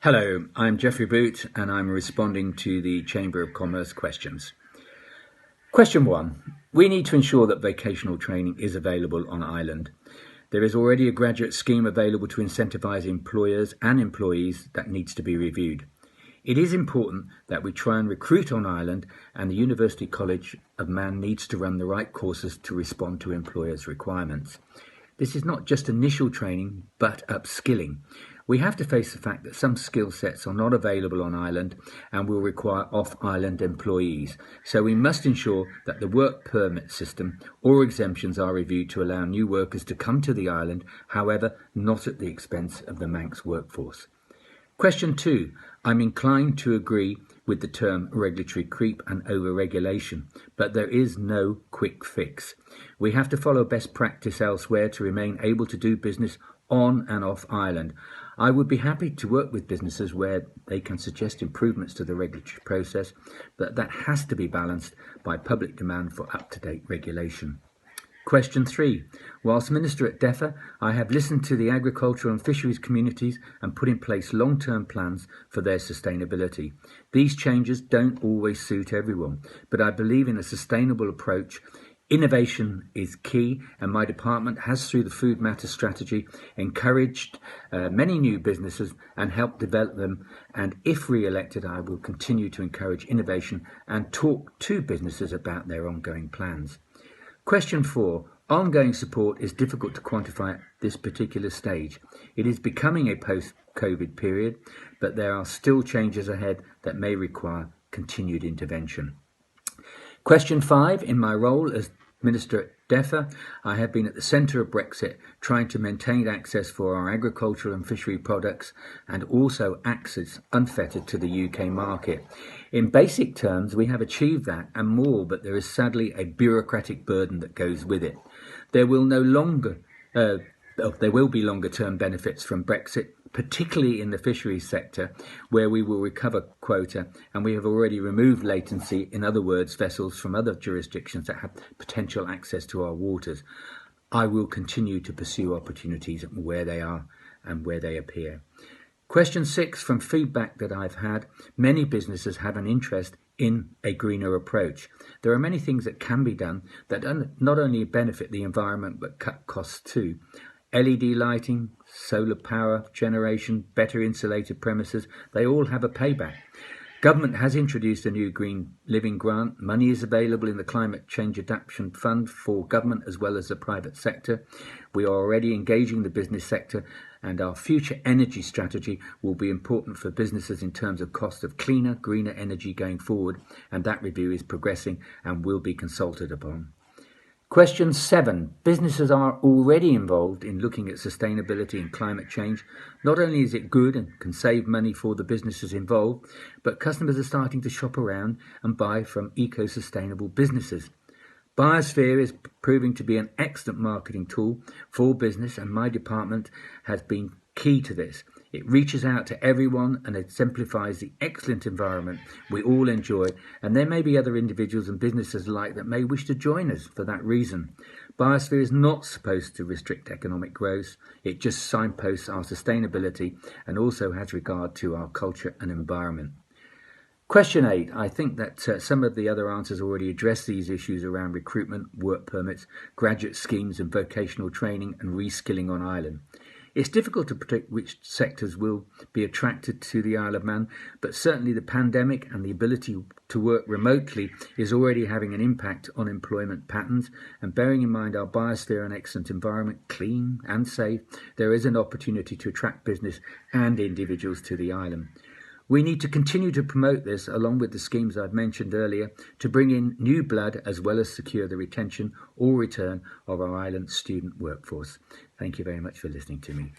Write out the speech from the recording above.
Hello, I'm Geoffrey Boot and I'm responding to the Chamber of Commerce questions. Question 1. We need to ensure that vocational training is available on Ireland. There is already a graduate scheme available to incentivise employers and employees that needs to be reviewed. It is important that we try and recruit on Ireland, and the University College of Man needs to run the right courses to respond to employers' requirements. This is not just initial training, but upskilling. We have to face the fact that some skill sets are not available on Ireland and will require off-island employees. So we must ensure that the work permit system or exemptions are reviewed to allow new workers to come to the island, however, not at the expense of the Manx workforce. Question 2. I'm inclined to agree with the term regulatory creep and over-regulation, but there is no quick fix. We have to follow best practice elsewhere to remain able to do business on and off Ireland. I would be happy to work with businesses where they can suggest improvements to the regulatory process, but that has to be balanced by public demand for up-to-date regulation. Question 3. Whilst Minister at DEFA, I have listened to the agricultural and fisheries communities and put in place long-term plans for their sustainability. These changes don't always suit everyone, but I believe in a sustainable approach. Innovation is key, and my department has, through the Food Matters strategy, encouraged many new businesses and helped develop them, and if re-elected I will continue to encourage innovation and talk to businesses about their ongoing plans. Question 4. Ongoing support is difficult to quantify at this particular stage. It is becoming a post-COVID period, but there are still changes ahead that may require continued intervention. Question 5. In my role as Minister at DEFA, I have been at the centre of Brexit, trying to maintain access for our agricultural and fishery products and also access unfettered to the UK market. In basic terms, we have achieved that and more, but there is sadly a bureaucratic burden that goes with it. There will be longer-term benefits from Brexit, particularly in the fisheries sector, where we will recover quota, and we have already removed latency, in other words, vessels from other jurisdictions that have potential access to our waters. I will continue to pursue opportunities where they are and where they appear. Question 6. From feedback that I've had, many businesses have an interest in a greener approach. There are many things that can be done that not only benefit the environment but cut costs too. LED lighting, solar power generation, better insulated premises, they all have a payback. Government has introduced a new Green Living Grant. Money is available in the Climate Change Adaptation Fund for government as well as the private sector. We are already engaging the business sector, and our future energy strategy will be important for businesses in terms of cost of cleaner, greener energy going forward, and that review is progressing and will be consulted upon. Question 7. Businesses are already involved in looking at sustainability and climate change. Not only is it good and can save money for the businesses involved, but customers are starting to shop around and buy from eco-sustainable businesses. Biosphere is proving to be an excellent marketing tool for business, and my department has been key to this. It reaches out to everyone and exemplifies the excellent environment we all enjoy, and there may be other individuals and businesses alike that may wish to join us for that reason. Biosphere is not supposed to restrict economic growth. It just signposts our sustainability and also has regard to our culture and environment. Question 8. I think that some of the other answers already address these issues around recruitment, work permits, graduate schemes and vocational training and reskilling on Ireland. It's difficult to predict which sectors will be attracted to the Isle of Man, but certainly the pandemic and the ability to work remotely is already having an impact on employment patterns, and bearing in mind our biosphere and excellent environment, clean and safe, there is an opportunity to attract business and individuals to the island. We need to continue to promote this, along with the schemes I've mentioned earlier, to bring in new blood as well as secure the retention or return of our island student workforce. Thank you very much for listening to me.